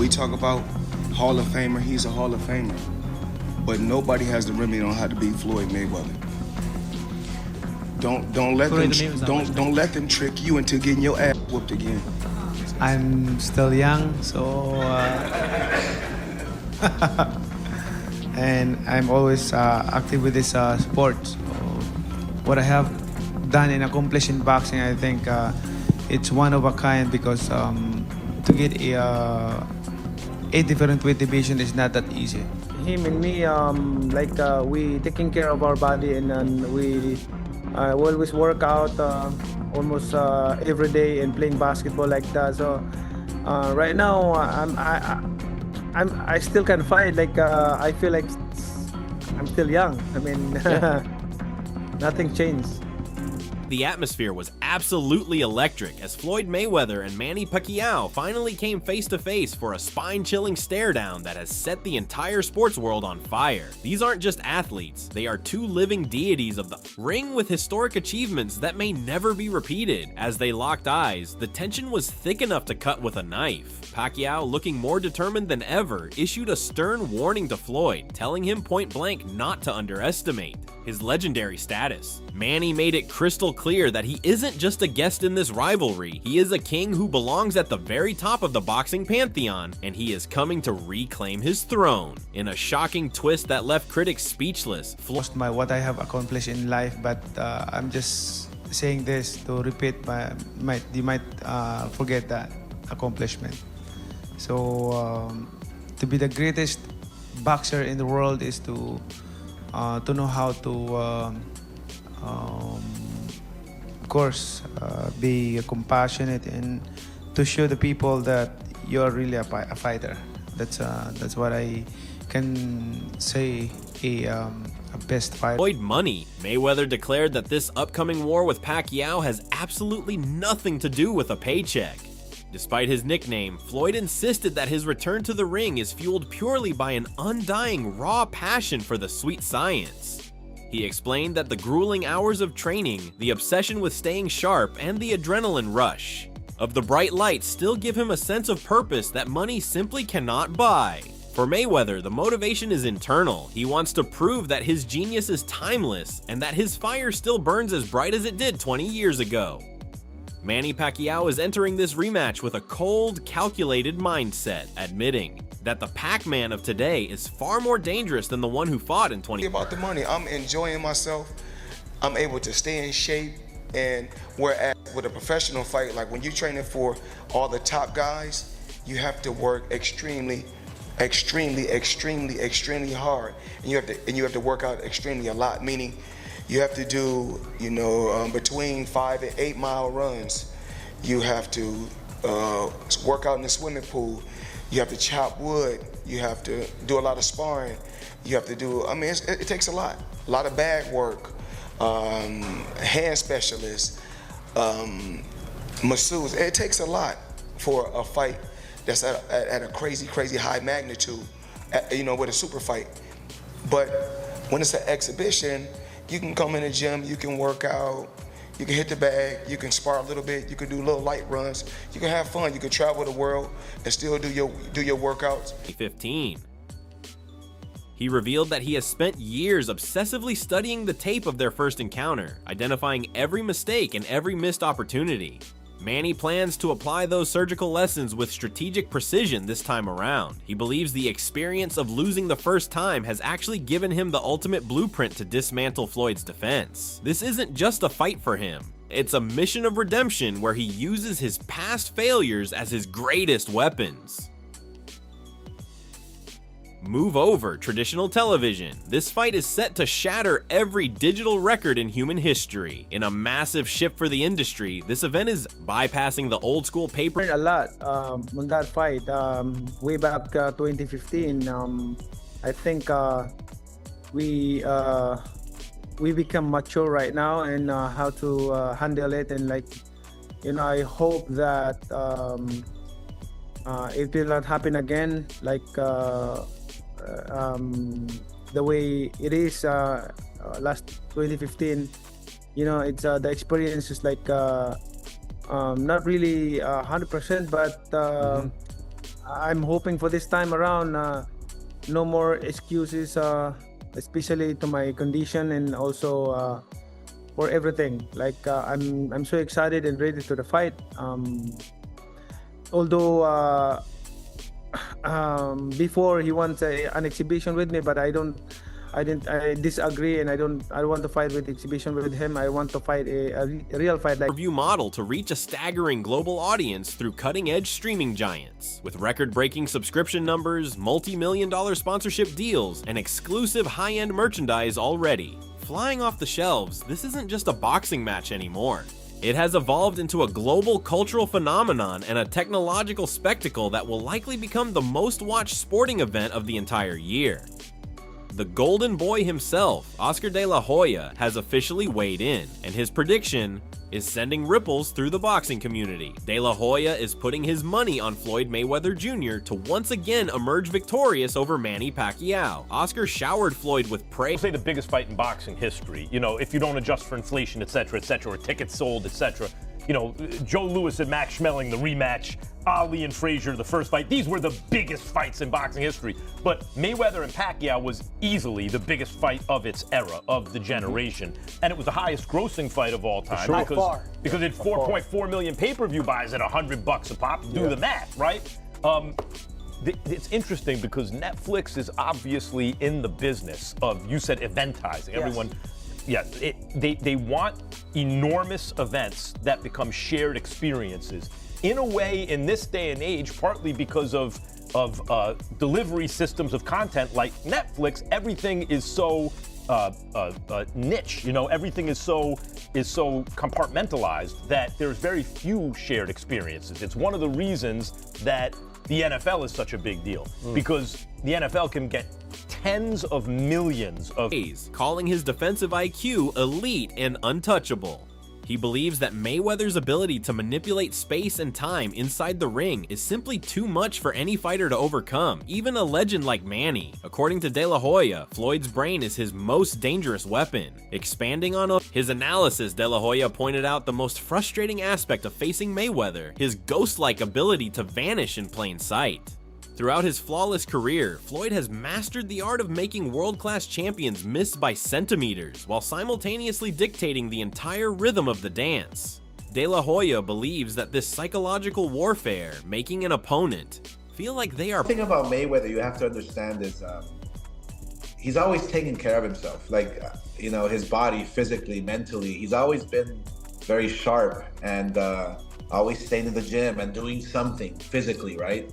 we talk about Hall of Famer, he's a Hall of Famer. But nobody has the remedy on how to beat Floyd Mayweather. Don't let them trick you into getting your ass whooped again. I'm still young, so and I'm always active with this sport. So what I have done and accomplished in boxing, I think it's one of a kind, because to get a different weight division is not that easy. Him and me, we taking care of our body, and we always work out almost every day and playing basketball like that. So right now, I still can fight. I feel like I'm still young. I mean, nothing changed. The atmosphere was absolutely electric as Floyd Mayweather and Manny Pacquiao finally came face to face for a spine-chilling stare-down that has set the entire sports world on fire. These aren't just athletes, they are two living deities of the ring with historic achievements that may never be repeated. As they locked eyes, the tension was thick enough to cut with a knife. Pacquiao, looking more determined than ever, issued a stern warning to Floyd, telling him point-blank not to underestimate his legendary status. Manny made it crystal clear that he isn't just a guest in this rivalry, he is a king who belongs at the very top of the boxing pantheon, and he is coming to reclaim his throne. In a shocking twist that left critics speechless, what I have accomplished in life, but I'm just saying this to repeat you might forget that accomplishment. So to be the greatest boxer in the world is to know how to of course be compassionate and to show the people that you're really a fighter. That's what I can say a best fighter. Floyd money. Mayweather declared that this upcoming war with Pacquiao has absolutely nothing to do with a paycheck. Despite his nickname, Floyd insisted that his return to the ring is fueled purely by an undying, raw passion for the sweet science. He explained that the grueling hours of training, the obsession with staying sharp, and the adrenaline rush of the bright lights still give him a sense of purpose that money simply cannot buy. For Mayweather, the motivation is internal. He wants to prove that his genius is timeless and that his fire still burns as bright as it did 20 years ago. Manny Pacquiao is entering this rematch with a cold, calculated mindset, admitting that the Pacman of today is far more dangerous than the one who fought in 20. About the money, I'm enjoying myself. I'm able to stay in shape, and whereas with a professional fight, like when you're training for all the top guys, you have to work extremely hard, and you have to work out extremely a lot, meaning you have to do, between 5 and 8 mile runs. You have to work out in the swimming pool. You have to chop wood. You have to do a lot of sparring. You have to do, it takes a lot of bag work, hand specialists, masseuse. It takes a lot for a fight that's at a crazy high magnitude, with a super fight. But when it's an exhibition, you can come in the gym, you can work out, you can hit the bag, you can spar a little bit, you can do little light runs, you can have fun, you can travel the world and still do your workouts. 2015. He revealed that he has spent years obsessively studying the tape of their first encounter, identifying every mistake and every missed opportunity. Manny plans to apply those surgical lessons with strategic precision this time around. He believes the experience of losing the first time has actually given him the ultimate blueprint to dismantle Floyd's defense. This isn't just a fight for him. It's a mission of redemption where he uses his past failures as his greatest weapons. Move over traditional television. This fight is set to shatter every digital record in human history. In a massive shift for the industry, this event is bypassing the old school paper. A lot on that fight. Way back 2015, I think we become mature right now and how to handle it, and I hope that it will not happen again, the way it is last 2015. It's the experience is not really 100%, but I'm hoping for this time around, no more excuses, especially to my condition and also for everything. Like I'm so excited and ready to the fight. Although before he wants an exhibition with me, but I disagree, and I don't want to fight with exhibition with him. I want to fight a real fight. Like Review model to reach a staggering global audience through cutting-edge streaming giants. With record-breaking subscription numbers, multi-million-dollar sponsorship deals, and exclusive high-end merchandise already. Flying off the shelves, this isn't just a boxing match anymore. It has evolved into a global cultural phenomenon and a technological spectacle that will likely become the most-watched sporting event of the entire year. The Golden Boy himself, Oscar De La Hoya, has officially weighed in, and his prediction is sending ripples through the boxing community. De La Hoya is putting his money on Floyd Mayweather Jr. to once again emerge victorious over Manny Pacquiao. Oscar showered Floyd with praise. Say the biggest fight in boxing history, you know, if you don't adjust for inflation, etc., or tickets sold, etc. You know, Joe Louis and Max Schmeling, the rematch, Ali and Frazier, the first fight. These were the biggest fights in boxing history. But Mayweather and Pacquiao was easily the biggest fight of its era, of the generation. And it was the highest grossing fight of all time. Sure. Because it had 4.4 million pay-per-view buys at $100 a pop. Do the math, right? It's interesting because Netflix is obviously in the business of, you said, eventizing. Yes. Everyone, yeah, they want enormous events that become shared experiences. In a way, in this day and age, partly because of delivery systems of content like Netflix, everything is so niche. You know, everything is so compartmentalized that there's very few shared experiences. It's one of the reasons that the NFL is such a big deal, because the NFL can get tens of millions of calling his defensive IQ elite and untouchable. He believes that Mayweather's ability to manipulate space and time inside the ring is simply too much for any fighter to overcome, even a legend like Manny. According to De La Hoya, Floyd's brain is his most dangerous weapon. Expanding on his analysis, De La Hoya pointed out the most frustrating aspect of facing Mayweather, his ghost-like ability to vanish in plain sight. Throughout his flawless career, Floyd has mastered the art of making world-class champions miss by centimeters while simultaneously dictating the entire rhythm of the dance. De La Hoya believes that this psychological warfare, making an opponent feel like they are— The thing about Mayweather you have to understand is he's always taking care of himself. Like, you know, his body, physically, mentally, he's always been very sharp and always staying in the gym and doing something physically, right?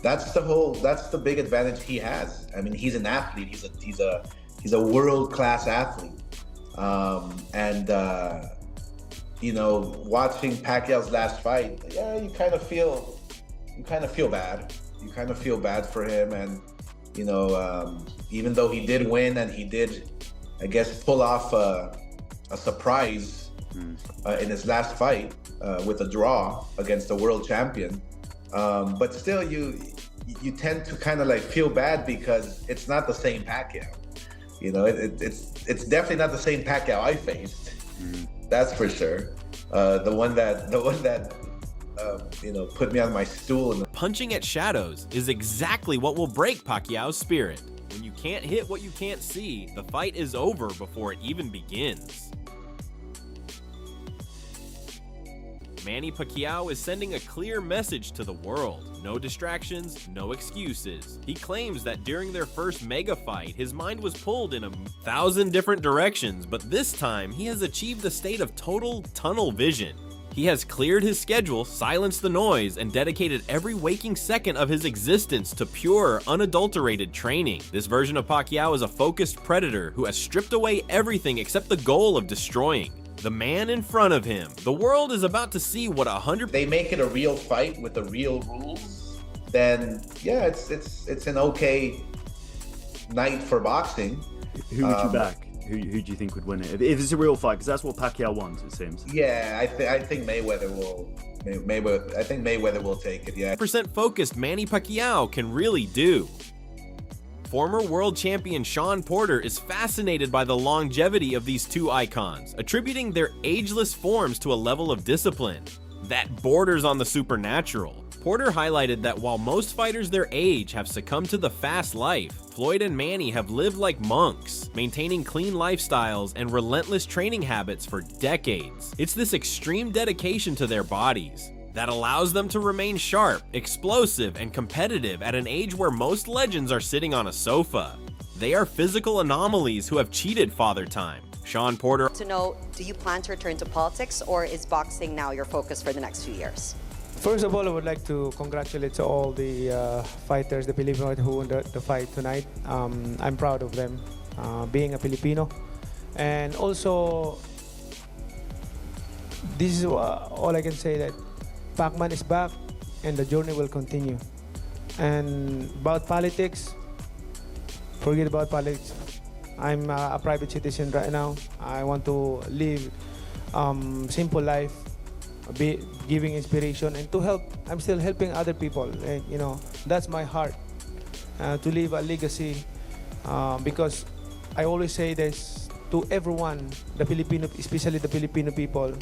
That's the big advantage he has. I mean, he's an athlete. He's a world-class athlete. You know, watching Pacquiao's last fight, yeah, you kind of feel bad. You kind of feel bad for him, and you know, even though he did win and he did, I guess, pull off a surprise in his last fight with a draw against the world champion. But still, you tend to kind of like feel bad because it's not the same Pacquiao. You know, it's definitely not the same Pacquiao I faced. That's for sure. The one that you know, put me on my stool. And punching at shadows is exactly what will break Pacquiao's spirit. When you can't hit what you can't see, the fight is over before it even begins. Manny Pacquiao is sending a clear message to the world. No distractions, no excuses. He claims that during their first mega fight, his mind was pulled in 1,000 different directions, but this time he has achieved a state of total tunnel vision. He has cleared his schedule, silenced the noise, and dedicated every waking second of his existence to pure, unadulterated training. This version of Pacquiao is a focused predator who has stripped away everything except the goal of destroying the man in front of him. The world is about to see what 100— they make it a real fight with the real rules, then yeah, it's an okay night for boxing. Who would you back? Who do you think would win it? If it's a real fight, because that's what Pacquiao wants, it seems. Yeah, I think Mayweather will. I think Mayweather will take it. Yeah. percent focused Manny Pacquiao can really do. Former world champion Sean Porter is fascinated by the longevity of these two icons, attributing their ageless forms to a level of discipline that borders on the supernatural. Porter highlighted that while most fighters their age have succumbed to the fast life, Floyd and Manny have lived like monks, maintaining clean lifestyles and relentless training habits for decades. It's this extreme dedication to their bodies that allows them to remain sharp, explosive, and competitive at an age where most legends are sitting on a sofa. They are physical anomalies who have cheated Father Time. Sean Porter To know, do you plan to return to politics, or is boxing now your focus for the next few years? First of all, I would like to congratulate to all the fighters, the Filipino who won the fight tonight. I'm proud of them, being a Filipino. And also, this is all I can say, that Pacman is back and the journey will continue. And about politics, forget about politics. I'm a private citizen right now. I want to live simple life, be giving inspiration and to help. I'm still helping other people, and you know that's my heart, to leave a legacy, because I always say this to everyone, the Filipino, especially the Filipino people.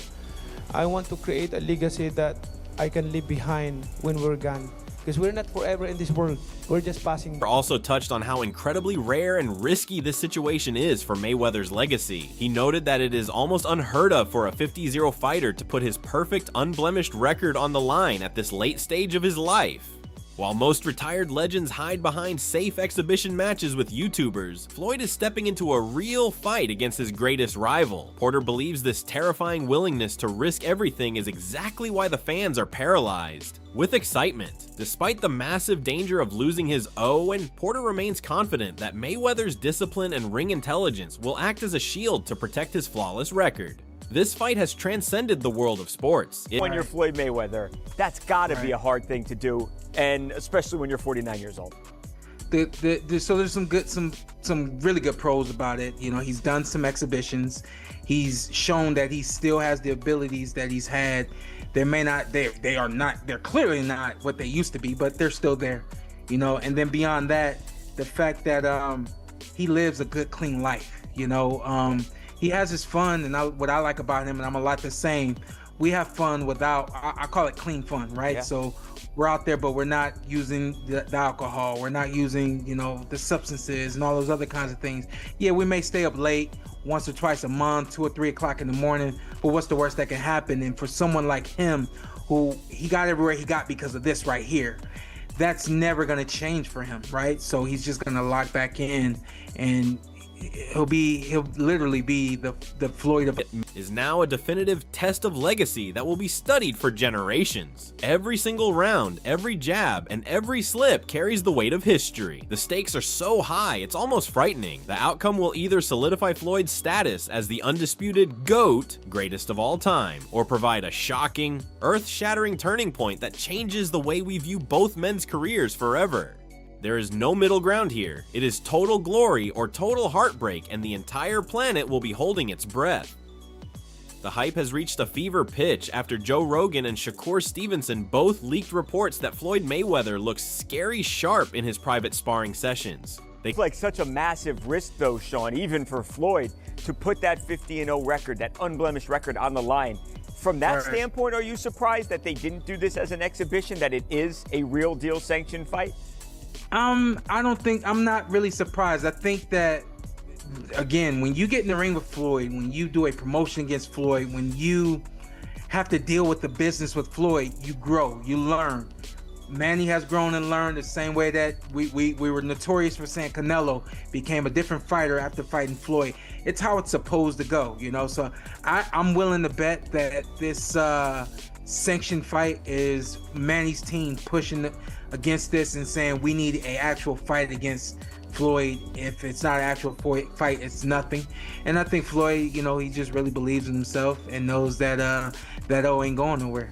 I want to create a legacy that I can leave behind when we're gone, because we're not forever in this world. We're just passing. also touched on how incredibly rare and risky this situation is for Mayweather's legacy. He noted that it is almost unheard of for a 50-0 fighter to put his perfect, unblemished record on the line at this late stage of his life. While most retired legends hide behind safe exhibition matches with YouTubers, Floyd is stepping into a real fight against his greatest rival. Porter believes this terrifying willingness to risk everything is exactly why the fans are paralyzed with excitement. Despite the massive danger of losing his and Porter remains confident that Mayweather's discipline and ring intelligence will act as a shield to protect his flawless record. This fight has transcended the world of sports. When you're Floyd Mayweather, that's got to be a hard thing to do, and especially when you're 49 years old. So there's some really good pros about it. You know, he's done some exhibitions. He's shown that he still has the abilities that he's had. They're clearly not what they used to be, but they're still there. You know, and then beyond that, the fact that he lives a good, clean life. You know, he has his fun, and what I like about him, and I'm a lot the same. We have fun without, I call it clean fun, right? Yeah. So we're out there, but we're not using the alcohol. We're not using, you know, the substances and all those other kinds of things. Yeah, we may stay up late once or twice a month, 2 or 3 o'clock in the morning, but what's the worst that can happen? And for someone like him, who he got everywhere he got because of this right here, that's never gonna change for him, right? So he's just gonna lock back in, and he'll literally be the Floyd of is now a definitive test of legacy that will be studied for generations. Every single round, every jab, and every slip carries the weight of history. The stakes are so high, it's almost frightening. The outcome will either solidify Floyd's status as the undisputed GOAT, greatest of all time, or provide a shocking, earth-shattering turning point that changes the way we view both men's careers forever. There is no middle ground here. It is total glory or total heartbreak, and the entire planet will be holding its breath. The hype has reached a fever pitch after Joe Rogan and Shakur Stevenson both leaked reports that Floyd Mayweather looks scary sharp in his private sparring sessions. It's like such a massive risk, though, Sean, even for Floyd, to put that 50-0 record, that unblemished record, on the line. From that standpoint, are you surprised that they didn't do this as an exhibition, that it is a real deal sanctioned fight? I'm not really surprised. I think that, again, when you get in the ring with Floyd, when you do a promotion against Floyd, when you have to deal with the business with Floyd, you grow, you learn. Manny has grown and learned the same way that we were notorious for saying Canelo became a different fighter after fighting Floyd. It's how it's supposed to go, you know? So I'm willing to bet that this sanctioned fight is Manny's team pushing against this and saying we need an actual fight against Floyd. If it's not an actual fight, it's nothing. And I think Floyd, you know, he just really believes in himself and knows that that ain't going nowhere.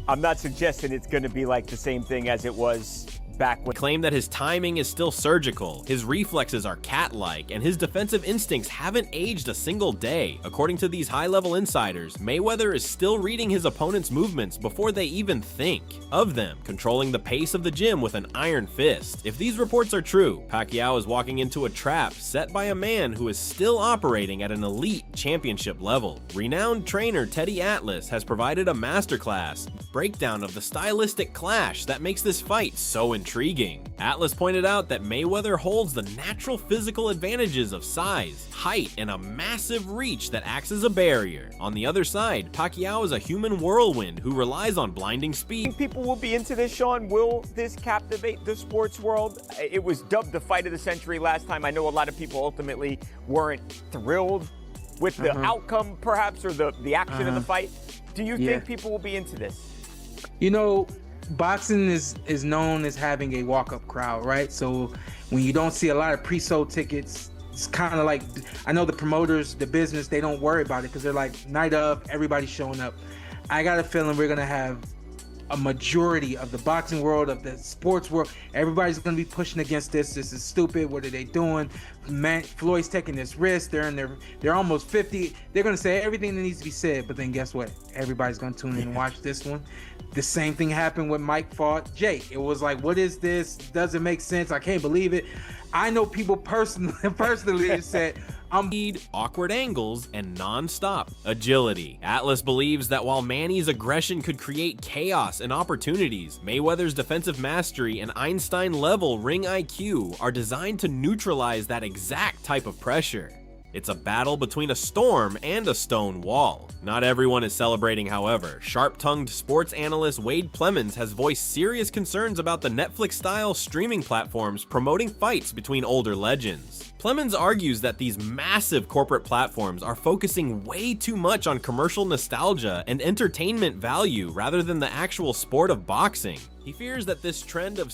I'm not suggesting it's going to be like the same thing as it was back when. Claim that his timing is still surgical, his reflexes are cat-like, and his defensive instincts haven't aged a single day. According to these high-level insiders, Mayweather is still reading his opponent's movements before they even think of them, controlling the pace of the gym with an iron fist. If these reports are true, Pacquiao is walking into a trap set by a man who is still operating at an elite championship level. Renowned trainer Teddy Atlas has provided a masterclass breakdown of the stylistic clash that makes this fight so intriguing. Atlas pointed out that Mayweather holds the natural physical advantages of size, height, and a massive reach that acts as a barrier. On the other side, Pacquiao is a human whirlwind who relies on blinding speed. Think people will be into this, Sean? Will this captivate the sports world? It was dubbed the fight of the century last time. I know a lot of people ultimately weren't thrilled with the outcome, perhaps, or the action of the fight. Do you think people will be into this? You know, boxing is known as having a walk-up crowd, right? So when you don't see a lot of pre-sold tickets, it's kind of like, I know the promoters, the business, they don't worry about it because they're like, night of, everybody's showing up. I got a feeling we're going to have a majority of the boxing world, of the sports world, everybody's going to be pushing against this. This is stupid. What are they doing? Floyd's taking this risk. They're almost 50. They're going to say everything that needs to be said, but then guess what? Everybody's going to tune in and watch this one. The same thing happened when Mike fought Jake. It was like, what is this? Doesn't make sense. I can't believe it. I know people personally said, awkward angles, and non-stop agility. Atlas believes that while Manny's aggression could create chaos and opportunities, Mayweather's defensive mastery and Einstein-level ring IQ are designed to neutralize that exact type of pressure. It's a battle between a storm and a stone wall. Not everyone is celebrating, however. Sharp-tongued sports analyst Wade Plemons has voiced serious concerns about the Netflix-style streaming platforms promoting fights between older legends. Plemons argues that these massive corporate platforms are focusing way too much on commercial nostalgia and entertainment value rather than the actual sport of boxing. He fears that this trend of